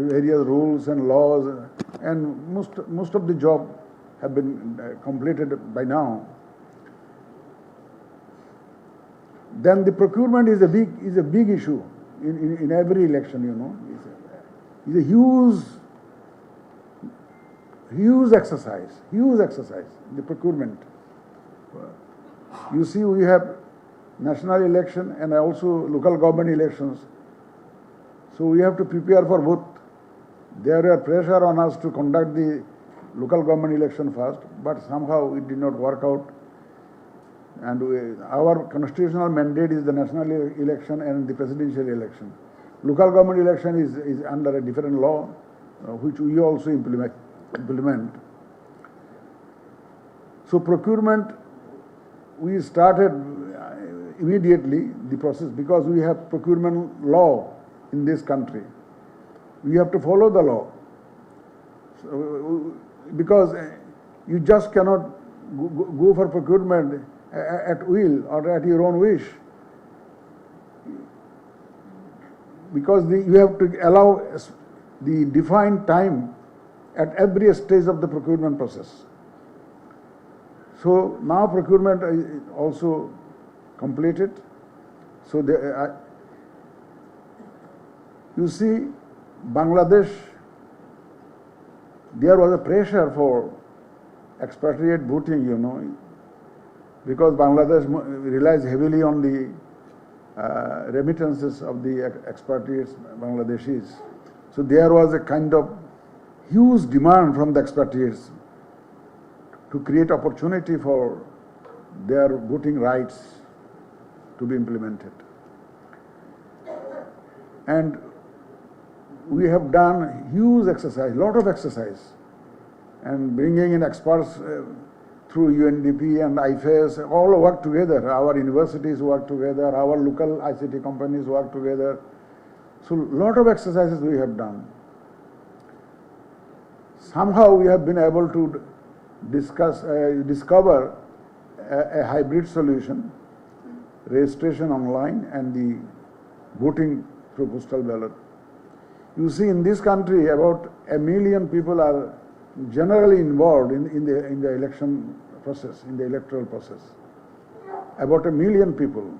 various rules and laws, and most of the job have been completed by now. Then the procurement is a big issue in every election. You know, it's a huge exercise. The procurement. You see, we have national election and also local government elections. So we have to prepare for both. There are pressure on us to conduct the local government election first, but somehow it did not work out. And our constitutional mandate is the national election and the presidential election. Local government election is under a different law, which we also implement. So procurement, we started immediately the process because we have procurement law in this country. We have to follow the law. So, because you just cannot go for procurement at will or at your own wish, because you have to allow the defined time at every stage of the procurement process. So now procurement is also completed. So you see, Bangladesh, there was a pressure for expatriate voting, you know, because Bangladesh relies heavily on the remittances of the expatriates, Bangladeshis. So there was a kind of huge demand from the expatriates to create opportunity for their voting rights to be implemented. And we have done huge exercise, lot of exercise, and bringing in experts through UNDP and IFAS, all work together. Our universities work together, our local ICT companies work together. So lot of exercises we have done. Somehow we have been able to discover a hybrid solution, registration online and the voting through postal ballot. You see, in this country, about 1 million people are generally involved in the election process, in the electoral process. About 1 million people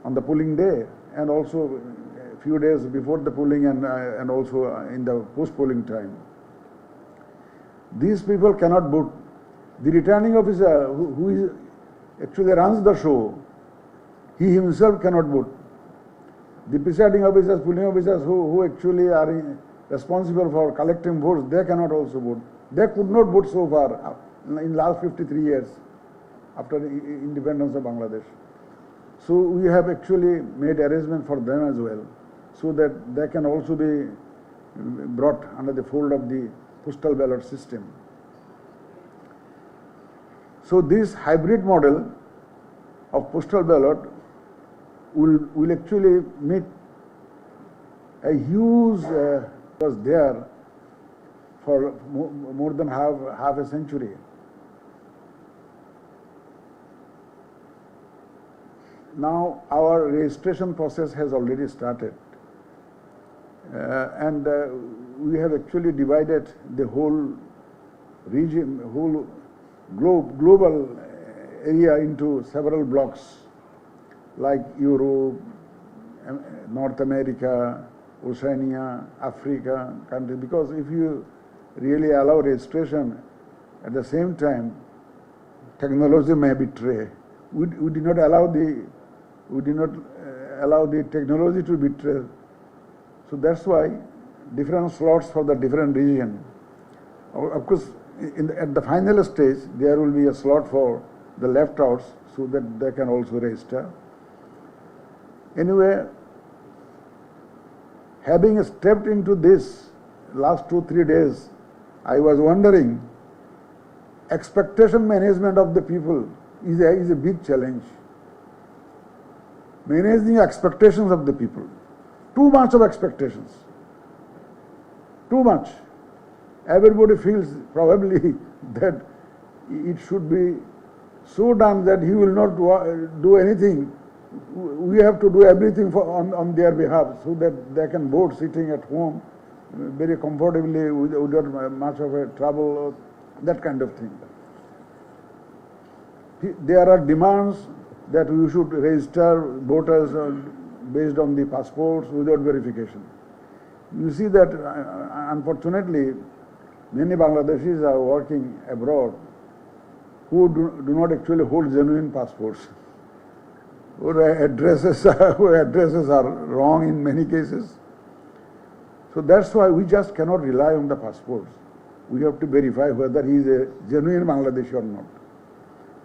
on the polling day, and also a few days before the polling, and also in the post-polling time. These people cannot vote. The returning officer, who actually runs the show, he himself cannot vote. The presiding officers, polling officers who actually are responsible for collecting votes, they cannot also vote. They could not vote so far in last 53 years after the independence of Bangladesh. So we have actually made arrangement for them as well, so that they can also be brought under the fold of the postal ballot system. So this hybrid model of postal ballot will actually meet a huge was there for more than half a century. Now our registration process has already started, and we have actually divided the whole region, whole global area into several blocks, like Europe, North America, Oceania, Africa countries, because if you really allow registration, at the same time, technology may betray. We did not allow the technology to betray. So that's why different slots for the different region. Of course, at the final stage, there will be a slot for the left outs so that they can also register. Anyway, having stepped into this last 2-3 days, I was wondering, expectation management of the people is a big challenge. Managing expectations of the people. Too much of expectations. Too much. Everybody feels probably that it should be so done that he will not do anything. We have to do everything on their behalf so that they can vote sitting at home very comfortably without much of a trouble, that kind of thing. There are demands that we should register voters based on the passports without verification. You see that unfortunately many Bangladeshis are working abroad who do not actually hold genuine passports, whose addresses are wrong in many cases. So that's why we just cannot rely on the passports. We have to verify whether he is a genuine Bangladeshi or not.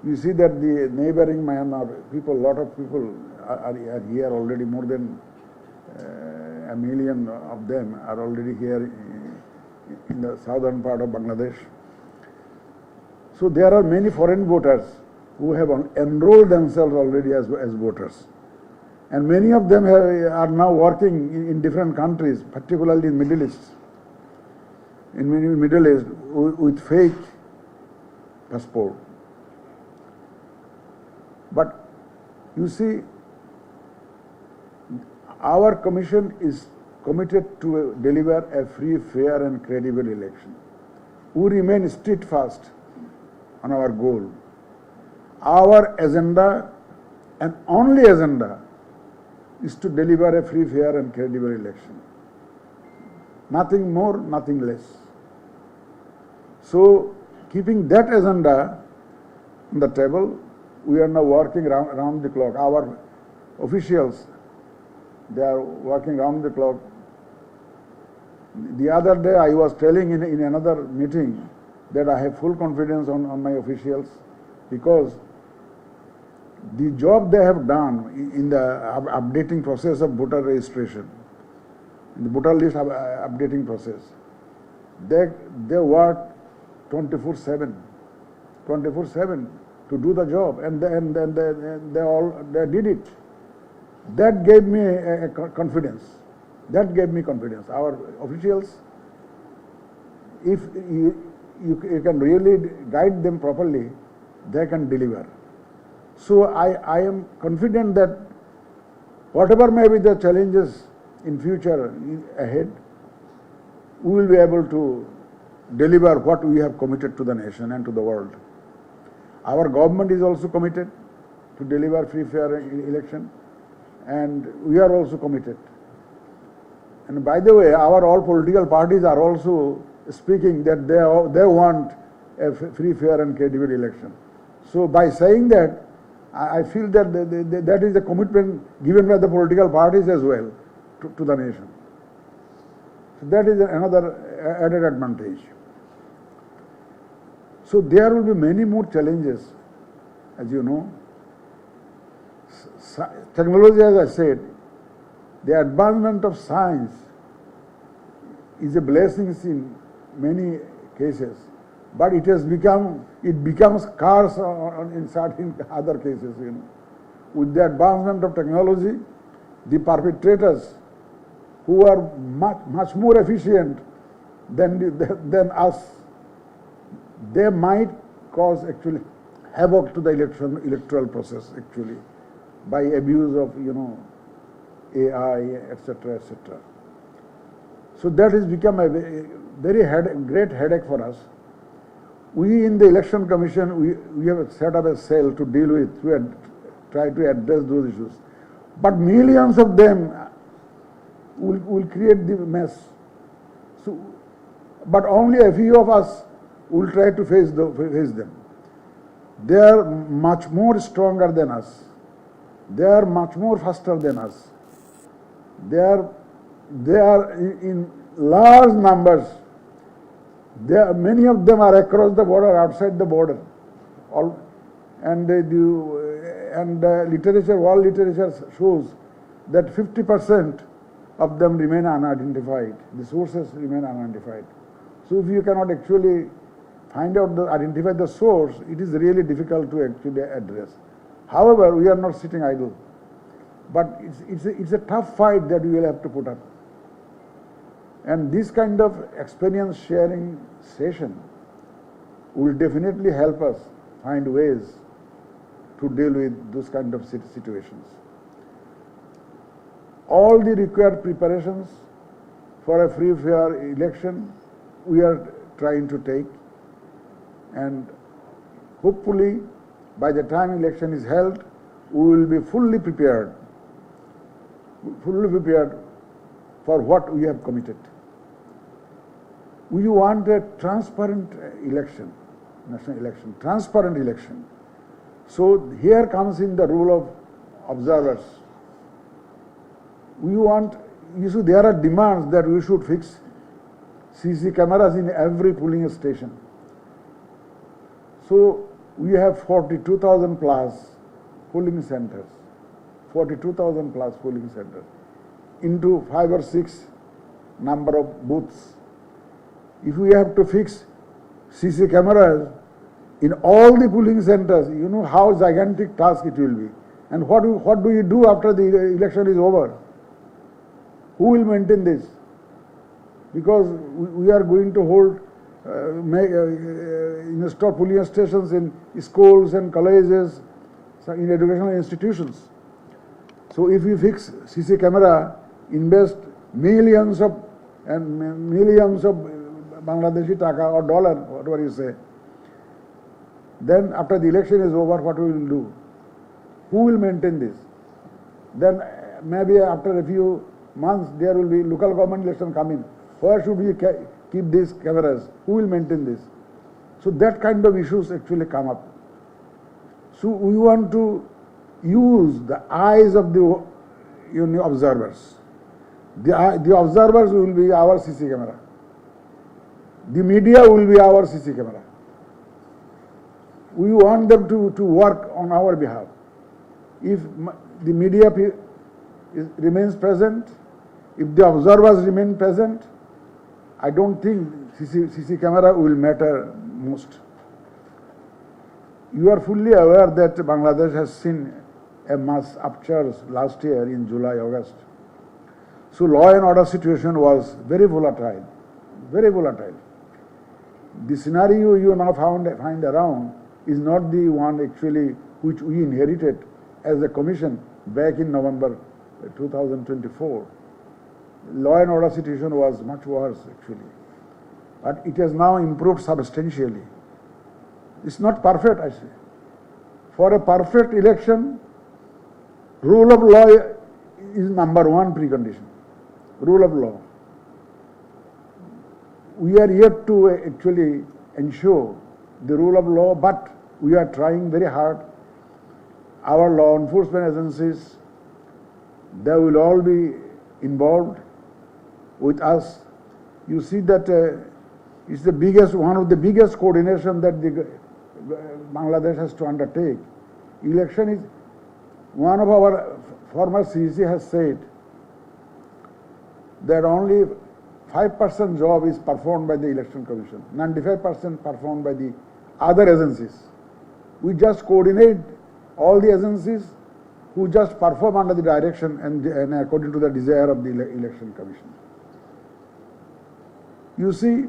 You see that the neighboring Myanmar people, a lot of people are here already, more than 1 million of them are already here in the southern part of Bangladesh. So there are many foreign voters who have enrolled themselves already as voters. And many of them are now working in different countries, particularly in Middle East. In Middle East with fake passport. But you see, our commission is committed to deliver a free, fair and credible election. We remain steadfast on our goal. Our agenda and only agenda is to deliver a free, fair and credible election. Nothing more, nothing less. So, keeping that agenda on the table, we are now working round the clock. Our officials, they are working round the clock. The other day I was telling in another meeting that I have full confidence on my officials, because the job they have done in the updating process of voter registration, in the voter list updating process, they work 24/7 to do the job, and they did it. That gave me a confidence. That gave me confidence. Our officials, if you can really guide them properly, they can deliver. So I am confident that whatever may be the challenges in future ahead, we will be able to deliver what we have committed to the nation and to the world. Our government is also committed to deliver free, fair election, and we are also committed. And by the way, our all political parties are also speaking that they want a free, fair and credible election. So by saying that, I feel that that is a commitment given by the political parties as well to the nation. So that is another added advantage. So there will be many more challenges, as you know. Technology, as I said, the advancement of science is a blessing in many cases, but it becomes scarce in certain other cases. You know, with the advancement of technology, the perpetrators who are much more efficient than us, they might cause actually havoc to the electoral process actually by abuse of AI, etc., etc. So that has become a very great headache for us. We in the Election Commission, we have set up a cell to deal with, to try to address those issues. But millions of them will create the mess. So, but only a few of us will try to face them. They are much more stronger than us. They are much more faster than us. They are in large numbers. Many of them are across the border, outside the border. And world literature shows that 50% of them remain unidentified. The sources remain unidentified. So if you cannot actually identify the source, it is really difficult to actually address. However, we are not sitting idle. But it's a tough fight that we will have to put up. And this kind of experience sharing session will definitely help us find ways to deal with those kind of situations. All the required preparations for a free, fair election we are trying to take, and hopefully by the time election is held, we will be fully prepared for what we have committed. We want a transparent election, national election, transparent election. So here comes in the role of observers. We want, you see, there are demands that we should fix CC cameras in every polling station. So we have 42,000 plus polling centers, 42,000 plus polling centers into 5 or 6 number of booths. If we have to fix CC cameras in all the polling centers, you know how gigantic task it will be. And what do you do after the election is over? Who will maintain this? Because we are going to hold install polling stations in schools and colleges, in educational institutions. So if we fix CC camera, invest millions of Bangladeshi taka or dollar, whatever you say, then after the election is over, what we will do? Who will maintain this? Then maybe after a few months there will be local government election coming. Where should we keep these cameras? Who will maintain this? So that kind of issues actually come up. So we want to use the eyes of the observers. The observers will be our CC camera. The media will be our CC camera. We want them to work on our behalf. If the media remains present, if the observers remain present, I don't think CC camera will matter most. You are fully aware that Bangladesh has seen a mass upsurge last year in July, August. So law and order situation was very volatile, very volatile. The scenario you now find around is not the one actually which we inherited as a commission back in November 2024. Law and order situation was much worse actually, but it has now improved substantially. It's not perfect, I say. For a perfect election, rule of law is number one precondition. Rule of law. We are yet to actually ensure the rule of law, but we are trying very hard. Our law enforcement agencies, they will all be involved with us. You see that it's the biggest, one of the biggest coordination that the Bangladesh has to undertake. Election is, one of our former CEC has said that only 5% job is performed by the Election Commission, 95% performed by the other agencies. We just coordinate all the agencies who just perform under the direction and according to the desire of the Election Commission. You see,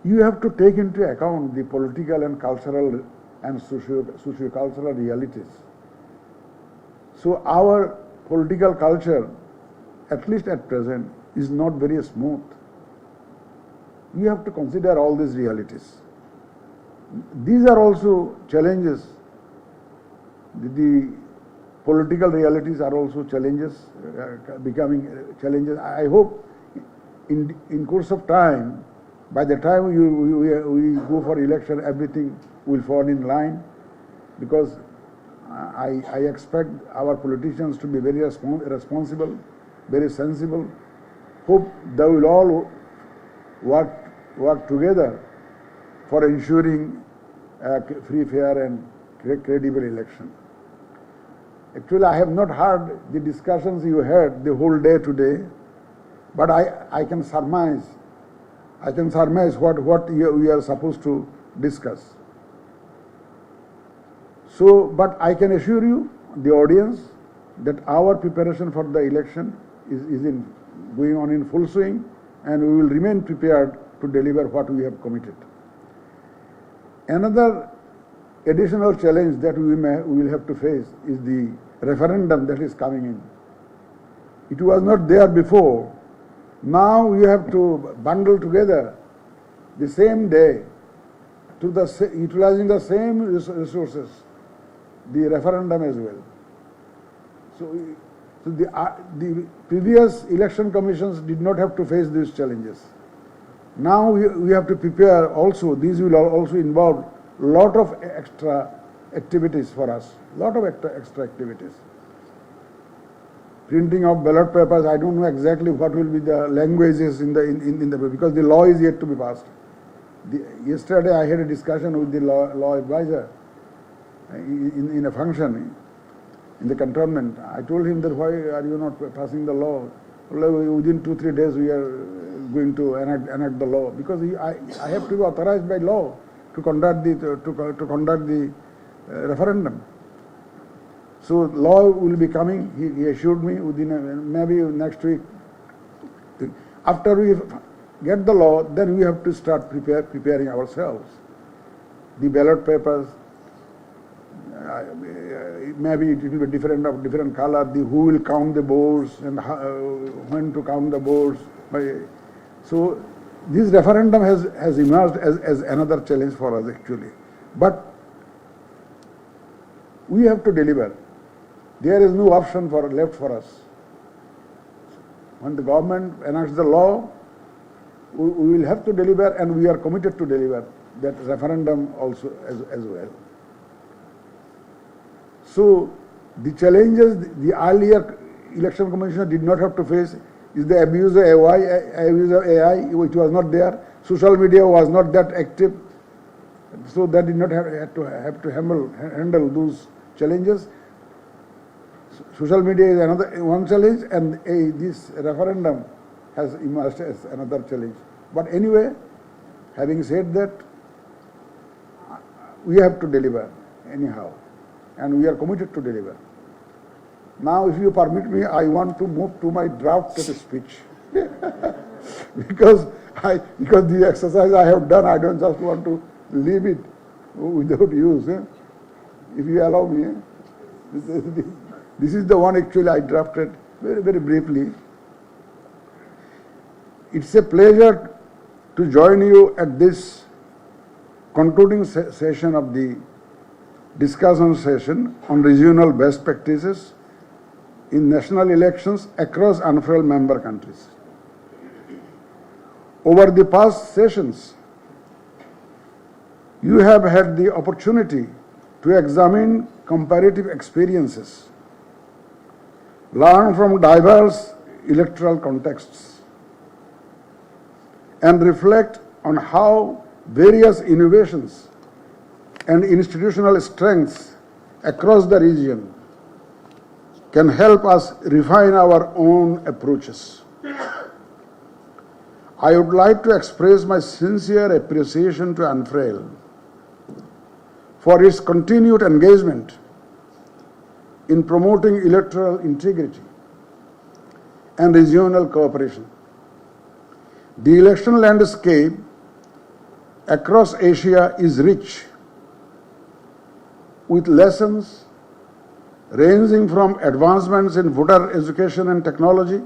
you have to take into account the political and cultural and socio-cultural realities. So our political culture, at least at present, is not very smooth. You have to consider all these realities. These are also challenges. The political realities are also challenges, becoming challenges. I hope in course of time, by the time we go for election, everything will fall in line, because I expect our politicians to be very responsible, very sensible. Hope they will all work together for ensuring a free, fair and credible election. Actually, I have not heard the discussions you had the whole day today, but I can surmise what we are supposed to discuss. So, but I can assure you, the audience, that our preparation for the election is going on in full swing, and we will remain prepared to deliver what we have committed. Another additional challenge that we will have to face is the referendum that is coming in. It was not there before. Now you have to bundle together the same day to utilizing the same resources, the referendum as well. So the previous election commissions did not have to face these challenges. Now we have to prepare also. These will also involve a lot of extra activities for us, extra activities. Printing of ballot papers, I don't know exactly what will be the languages in the because the law is yet to be passed. Yesterday I had a discussion with the law advisor in a function in the cantonment. I told him that why are you not passing the law? Within 2-3 days we are going to enact the law, because I have to be authorized by law to conduct the referendum. So law will be coming, he assured me, within maybe next week. After we get the law, then we have to start preparing ourselves. The ballot papers, maybe it will be different color, who will count the votes and when to count the votes. So this referendum has emerged as another challenge for us actually. But we have to deliver. There is no option left for us. When the government enacts the law, we will have to deliver, and we are committed to deliver that referendum also as well. So the challenges the earlier election commissioner did not have to face is the abuse of AI, which was not there. Social media was not that active, so that did not have to handle those challenges. Social media is one challenge, and this referendum has emerged as another challenge. But anyway, having said that, we have to deliver anyhow, and we are committed to deliver. Now, if you permit me, I want to move to my draft speech because the exercise I have done, I don't just want to leave it without use. If you allow me, this is the one actually I drafted very briefly. It's a pleasure to join you at this concluding session of the discussion session on regional best practices in national elections across unfurled member countries. Over the past sessions, you have had the opportunity to examine comparative experiences, learn from diverse electoral contexts, and reflect on how various innovations and institutional strengths across the region can help us refine our own approaches. I would like to express my sincere appreciation to UNFRAIL for its continued engagement in promoting electoral integrity and regional cooperation. The election landscape across Asia is rich with lessons ranging from advancements in voter education and technology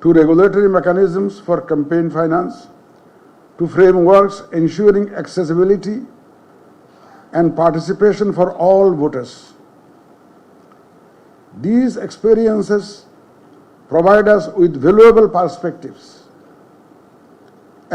to regulatory mechanisms for campaign finance to frameworks ensuring accessibility and participation for all voters. These experiences provide us with valuable perspectives